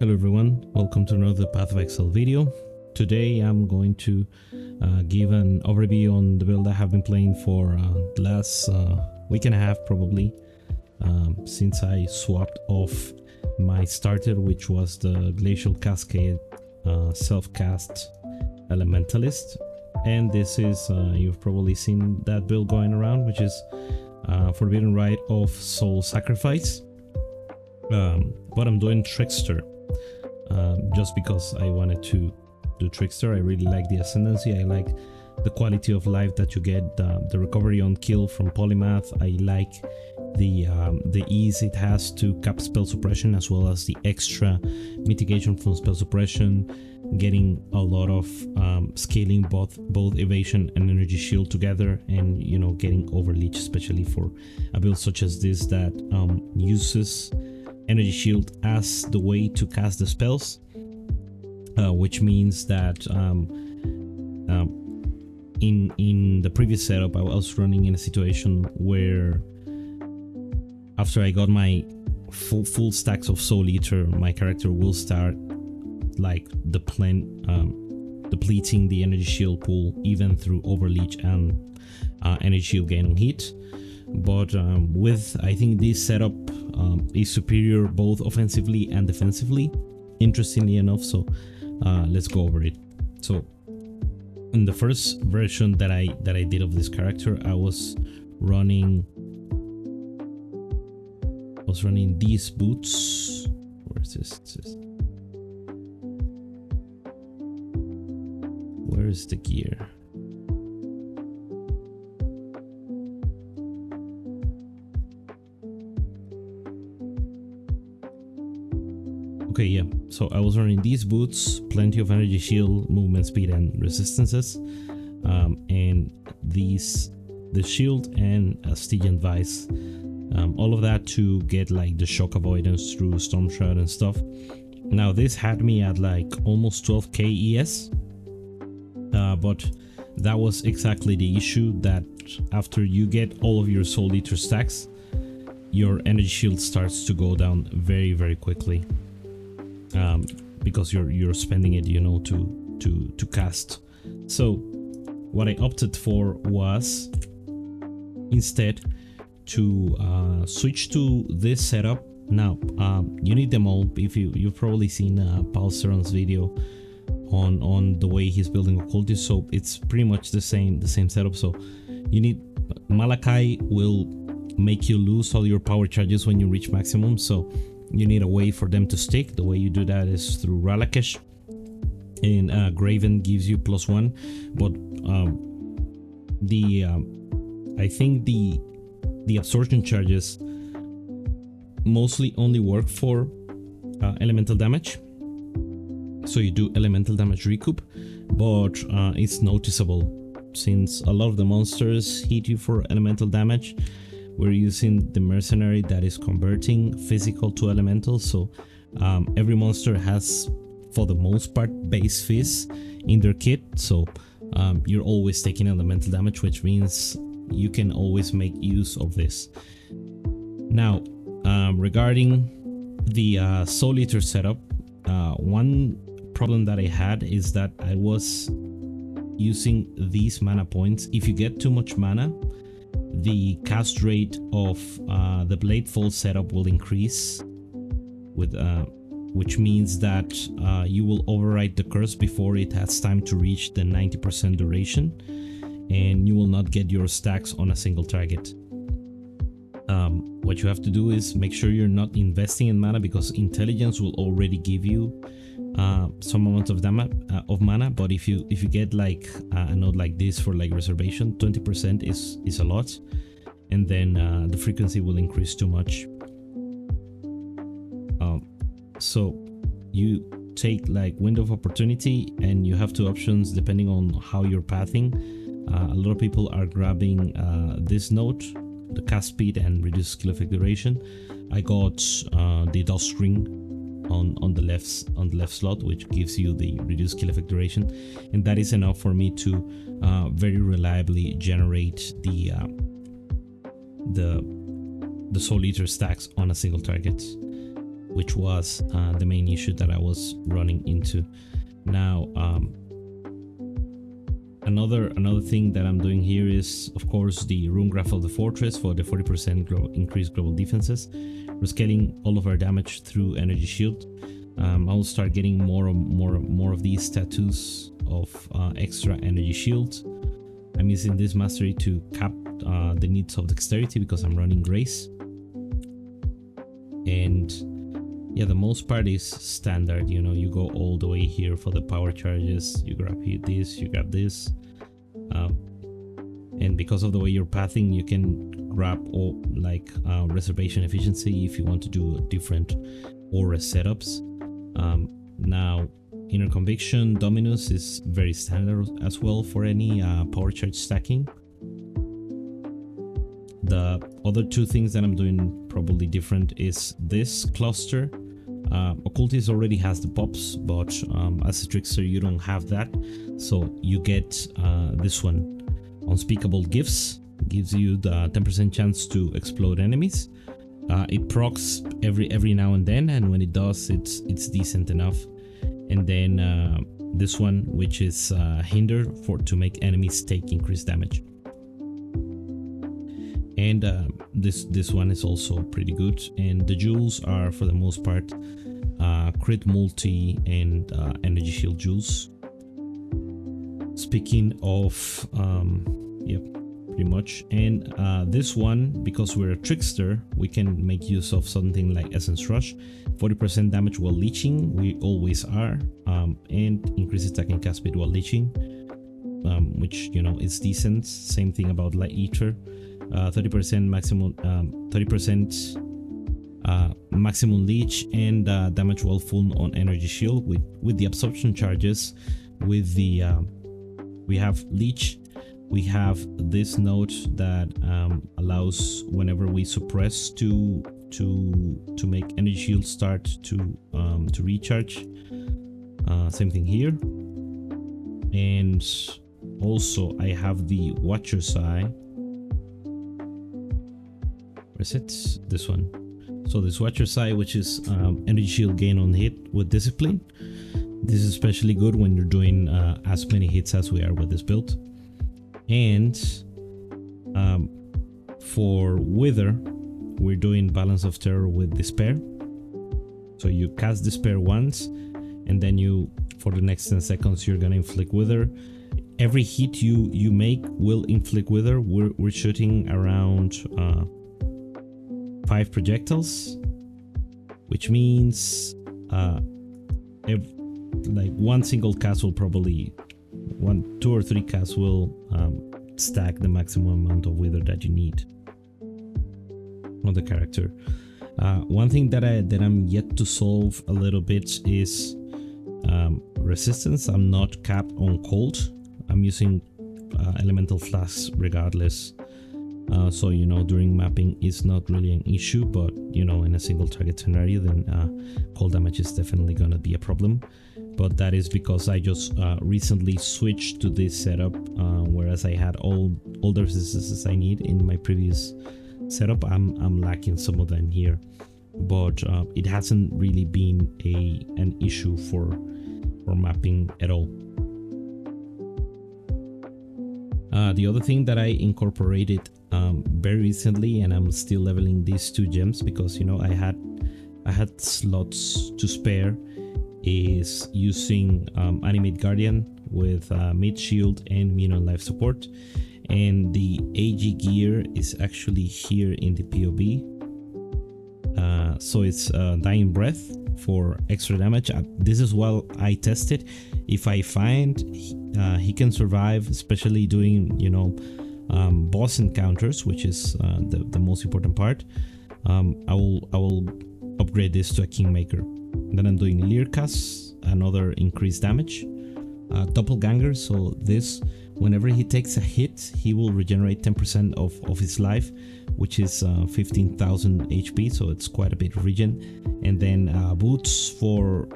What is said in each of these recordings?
Hello everyone, welcome to another Path of Excel video. Today I'm going to give an overview on the build I have been playing for the last week and a half probably, since I swapped off my starter, which was the Glacial Cascade self-cast Elementalist. And this is, you've probably seen that build going around, which is Forbidden Rite of Soul Sacrifice. But I'm doing Trickster. Just because I wanted to do Trickster. I really like the ascendancy, I like the quality of life that you get, the recovery on kill from Polymath. I like the ease it has to cap spell suppression, as well as the extra mitigation from spell suppression, getting a lot of scaling both evasion and energy shield together, and you know, getting overleech, especially for a build such as this that uses energy shield as the way to cast the spells, which means that in the previous setup I was running in a situation where after I got my full stacks of Soul Eater, my character will start like depleting the energy shield pool even through overleech and energy shield gain on hit. But with, I think this setup is superior both offensively and defensively, interestingly enough. So let's go over it. So in the first version that I did of this character, I was running these boots. Where is this? Where is the gear? Okay, yeah, so I was running these boots, plenty of energy shield, movement speed, and resistances, and the shield and a Stygian Vice, all of that to get like the shock avoidance through Storm Shroud and stuff. Now this had me at like almost 12k ES, but that was exactly the issue, that after you get all of your Soul Eater stacks, your energy shield starts to go down very, very quickly. Because you're spending it, you know, to cast. So what I opted for was instead to switch to this setup. Now you need them all. If you've probably seen Paul Ceron's video on the way he's building Occultist, so it's pretty much the same setup. So you need Malachi will make you lose all your power charges when you reach maximum, so you need a way for them to stick. The way you do that is through Ralakesh, and Graven gives you +1, but I think the absorption charges mostly only work for elemental damage. So you do elemental damage recoup, but it's noticeable since a lot of the monsters hit you for elemental damage. We're using the mercenary that is converting physical to elemental, so every monster has, for the most part, base Fizz in their kit, so you're always taking elemental damage, which means you can always make use of this. Now, regarding the Soul Eater setup, one problem that I had is that I was using these mana points. If you get too much mana, the cast rate of the Bladefall setup will increase, with which means that you will overwrite the curse before it has time to reach the 90% duration, and you will not get your stacks on a single target. What you have to do is make sure you're not investing in mana, because intelligence will already give you some amount of mana, but if you get like a node like this for like reservation, 20% is a lot, and then the frequency will increase too much. So you take like window of opportunity, and you have two options depending on how you're pathing. A lot of people are grabbing this node, the cast speed and reduced skill effect duration. I got the Dust Ring on the left slot, which gives you the reduced skill effect duration, and that is enough for me to very reliably generate the Soul Eater stacks on a single target. which was the main issue that I was running into. Now, another thing that I'm doing here is, of course, the rune graph of the fortress for the 40% increased global defenses. We're scaling all of our damage through energy shield. I'll start getting more of these tattoos of extra energy shield. I'm using this mastery to cap the needs of dexterity because I'm running grace. And yeah, the most part is standard. You know, you go all the way here for the power charges. You grab this, you grab this, and because of the way you're pathing, you can grab all like reservation efficiency if you want to do different aura setups. Now, inner conviction dominus is very standard as well for any power charge stacking. The other two things that I'm doing probably different is this cluster. Occultist already has the pops, but as a trickster you don't have that, so you get this one. Unspeakable gifts gives you the 10% chance to explode enemies. It procs every now and then, and when it does, it's decent enough. And then this one, which is hinder to make enemies take increased damage. And this one is also pretty good. And the jewels are, for the most part, crit multi and energy shield jewels. Speaking of, yep, pretty much. And this one, because we're a trickster, we can make use of something like Essence Rush. 40% damage while leeching, we always are, and increases attack and cast speed while leeching, which, you know, is decent. Same thing about Light Eater. 30% maximum, 30% maximum leech, and damage while full on energy shield with the absorption charges. With the we have leech, we have this note that allows whenever we suppress to make energy shield start to recharge. Same thing here. And also I have the Watcher's Eye. Where's it? This one. So this Watcher's Eye, which is energy shield gain on hit with discipline. This is especially good when you're doing as many hits as we are with this build. And for Wither, we're doing Balance of Terror with Despair. So you cast Despair once, and then you, for the next 10 seconds, you're gonna inflict Wither. Every hit you make will inflict Wither. We're shooting around 5 projectiles, which means like one single cast will probably 2 or 3 casts will stack the maximum amount of Wither that you need on the character. One thing that I'm yet to solve a little bit is resistance. I'm not capped on cold. I'm using elemental flasks regardless. So, you know, during mapping is not really an issue, but, you know, in a single target scenario, then cold damage is definitely gonna be a problem. But that is because I just recently switched to this setup, whereas I had all the resistances I need in my previous setup. I'm lacking some of them here, but it hasn't really been an issue for mapping at all. The other thing that I incorporated very recently, and I'm still leveling these 2 gems because, you know, I had slots to spare, is using Animate Guardian with mid shield and minion life support. And the AG gear is actually here in the POB. So it's Dying Breath for extra damage. This is what I tested. If I find he can survive, especially doing, you know, boss encounters, which is the most important part, I will upgrade this to a Kingmaker. Then I'm doing Leercast, another increased damage. Doppelganger, so this, whenever he takes a hit, he will regenerate 10% of his life, which is 15,000 HP, so it's quite a bit of regen. And then boots for...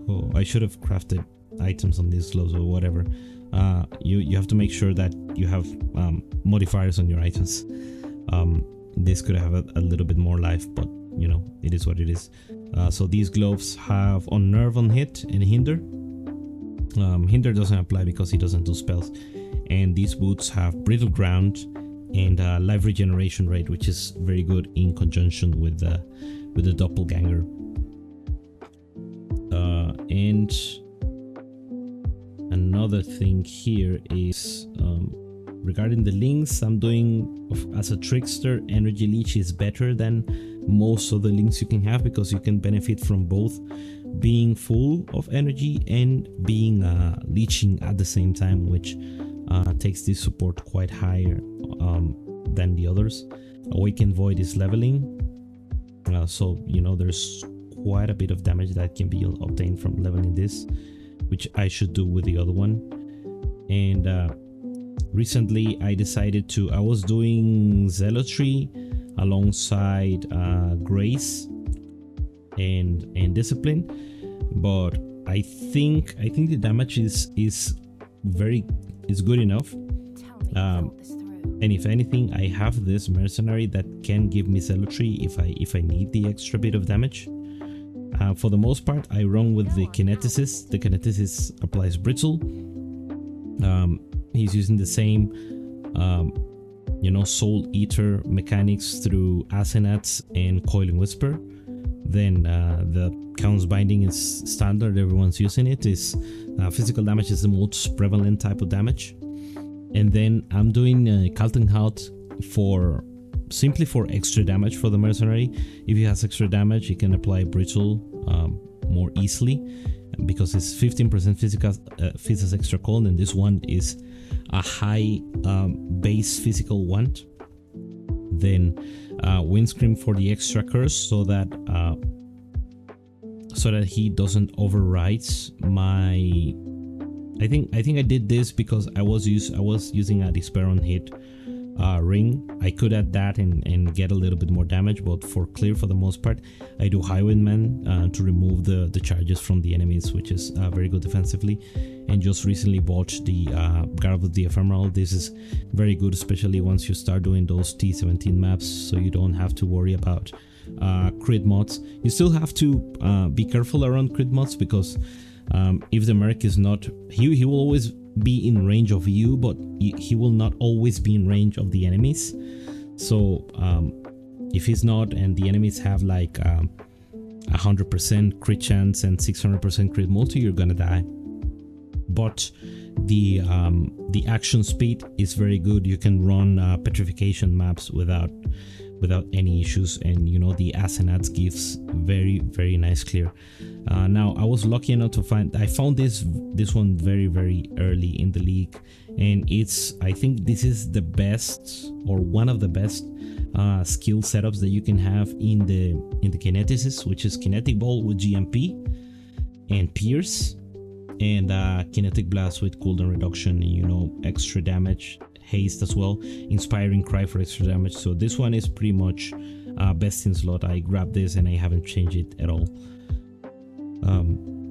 Oh, I should have crafted items on these gloves or whatever. You have to make sure that you have modifiers on your items. This could have a little bit more life, but you know, it is what it is. So these gloves have unnerve on hit and hinder. Hinder doesn't apply because he doesn't do spells. And these boots have brittle ground and life regeneration rate, which is very good in conjunction with the doppelganger. And another thing here is regarding the links. I'm doing as a trickster, energy leech is better than most of the links you can have, because you can benefit from both being full of energy and being leeching at the same time, which takes this support quite higher than the others. Awakened Void is leveling, so you know there's quite a bit of damage that can be obtained from leveling this, which I should do with the other one. And recently I decided to, I was doing Zealotry alongside Grace and Discipline, but I think the damage is good enough. And if anything, I have this mercenary that can give me Zealotry if I need the extra bit of damage. For the most part, I run with the Kineticist. The Kineticist applies Brittle. He's using the same, you know, Soul Eater mechanics through Asenats and Coiling Whisper. Then the Count's Binding is standard. Everyone's using it. Is physical damage is the most prevalent type of damage. And then I'm doing Kaltenhout simply for extra damage for the mercenary. If he has extra damage, he can apply Brittle more easily, because it's 15% physical extra cold, and this one is a high base physical one. Then Windscream for the extra curse, so that he doesn't overwrite my. I think I did this because I was using a Despair on hit ring. I could add that and get a little bit more damage, but for clear, for the most part, I do Highwayman to remove the charges from the enemies, which is very good defensively. And just recently bought the Garb of the Ephemeral. This is very good, especially once you start doing those T17 maps, so you don't have to worry about crit mods. You still have to be careful around crit mods, because if the merc is not, he will always be in range of you, but he will not always be in range of the enemies. So if he's not, and the enemies have like 100% crit chance and 600% crit multi, you're gonna die. But the action speed is very good. You can run petrification maps without any issues, and you know the Asenats gives very nice clear. Now I was lucky enough to I found this one very early in the league, and I think this is the best, or one of the best skill setups that you can have in the Kineticist, which is Kinetic Ball with GMP and Pierce, and Kinetic Blast with cooldown reduction, and you know, extra damage, haste as well, Inspiring Cry for extra damage. So this one is pretty much best in slot. I grabbed this and I haven't changed it at all.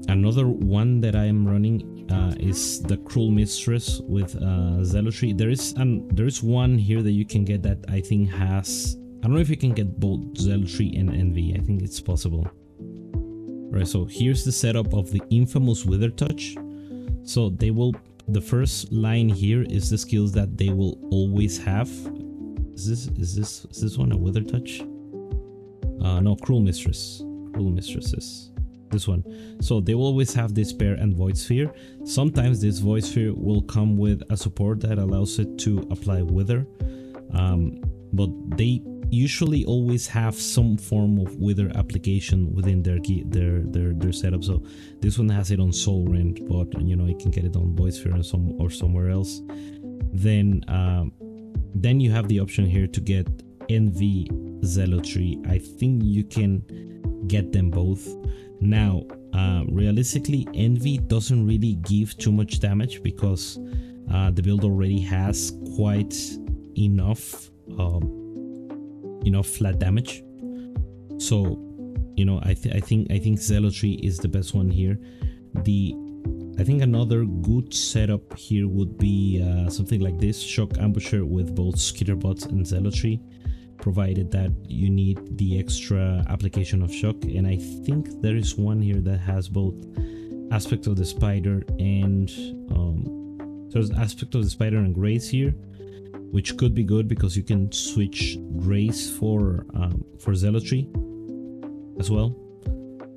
Another one that I am running is the Cruel Mistress with Zealotry. There is one here that you can get that I think has, I don't know if you can get both Zealotry and Envy. I think it's possible. Right, so here's the setup of the infamous Wither Touch. So they will, the first line here is the skills that they will always have. Is this one a Wither Touch? No, Cruel Mistress. Cruel Mistresses. This one. So they will always have Despair and Void Sphere. Sometimes this Void Sphere will come with a support that allows it to apply Wither, but they usually always have some form of Wither application within their setup. So this one has it on Soul Rend, but you know, you can get it on Void Sphere or somewhere else. Then you have the option here to get Envy, Zealotry. I think you can get them both. Now, realistically, Envy doesn't really give too much damage, because the build already has quite enough flat damage. So you know, I think Zealotry is the best one here. I think another good setup here would be something like this: Shock Ambusher with both Skitterbots and Zealotry, provided that you need the extra application of shock. And I think there is one here that has both aspect of the spider and there's aspect of the spider and grace here, which could be good because you can switch grace for zealotry as well.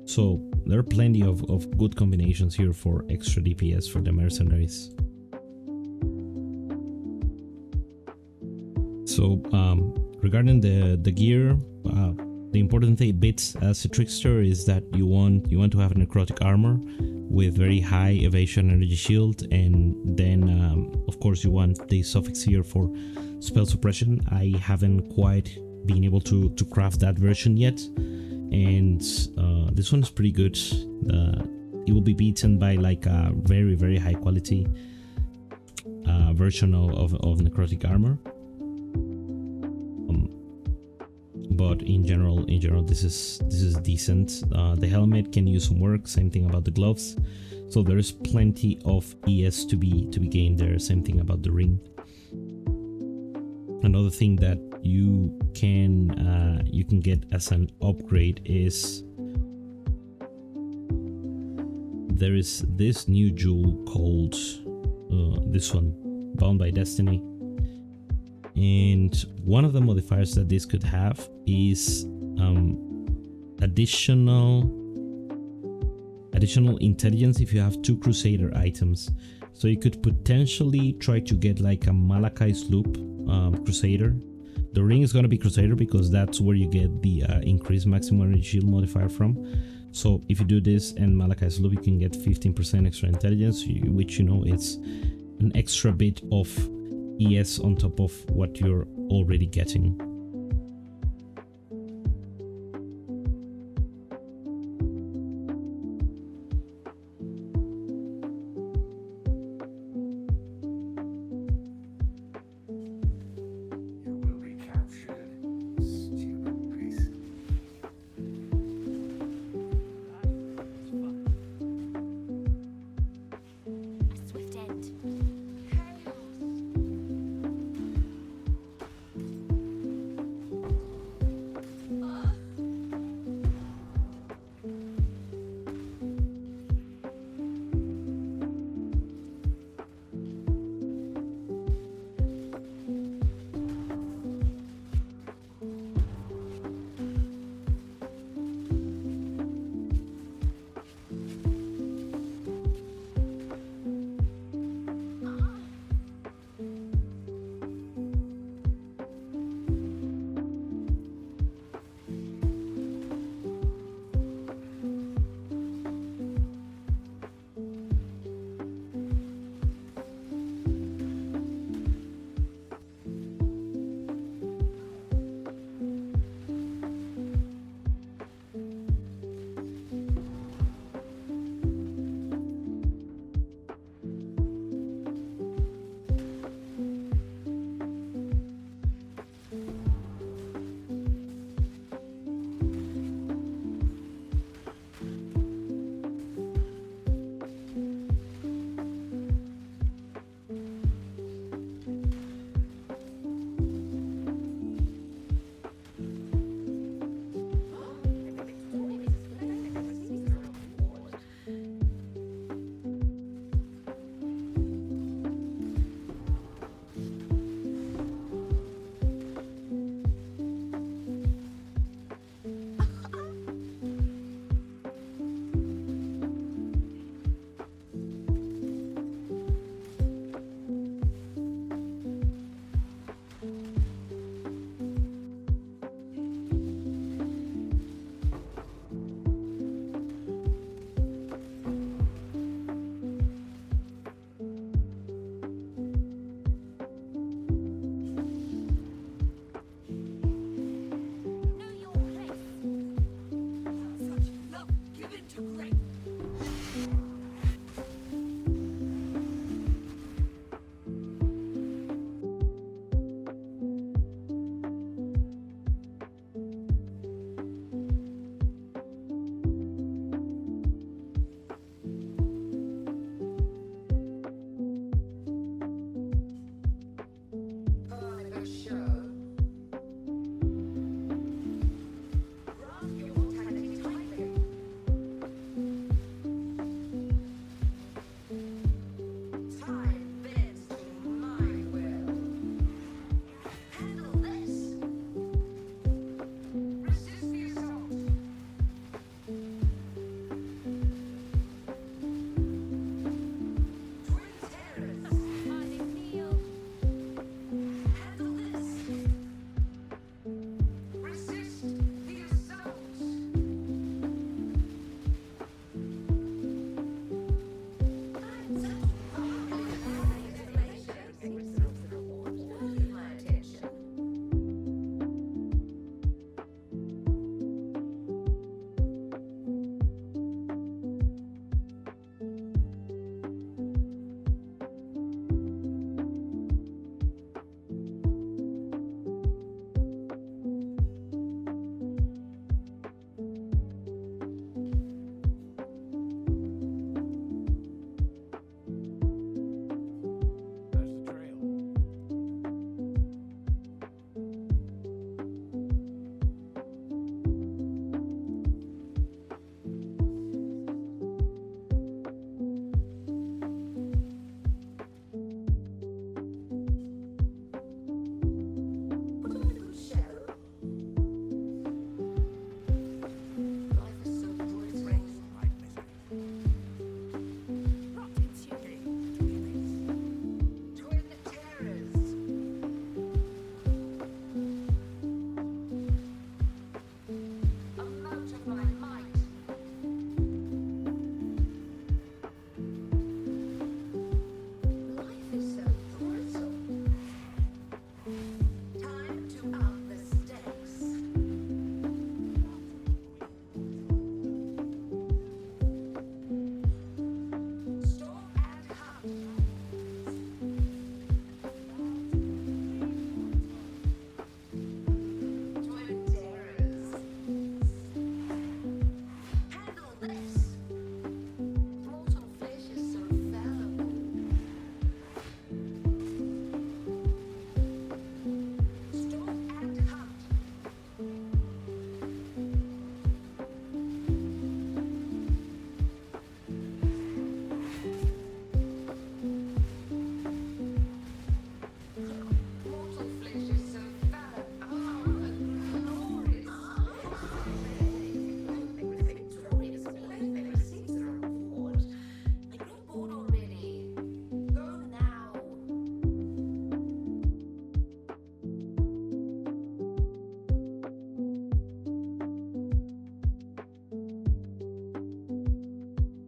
So there are plenty of good combinations here for extra DPS for the mercenaries. So regarding the gear, the important bits as a trickster is that you want to have a necrotic armor with very high evasion energy shield, and then of course you want the suffix here for spell suppression. I haven't quite been able to craft that version yet, and this one is pretty good. It will be beaten by like a very high quality version of necrotic armor. But in general, this is decent. The helmet can use some work. Same thing about the gloves. So there is plenty of ES to be gained there. Same thing about the ring. Another thing that you can get as an upgrade is there is this new jewel called this one, Bound by Destiny. And one of the modifiers that this could have is additional intelligence if you have 2 Crusader items. So you could potentially try to get like a Malachi's Loop Crusader. The ring is going to be Crusader because that's where you get the increased maximum energy shield modifier from. So if you do this and Malachi's Loop, you can get 15% extra intelligence, which, you know, it's an extra bit of ES on top of what you're already getting.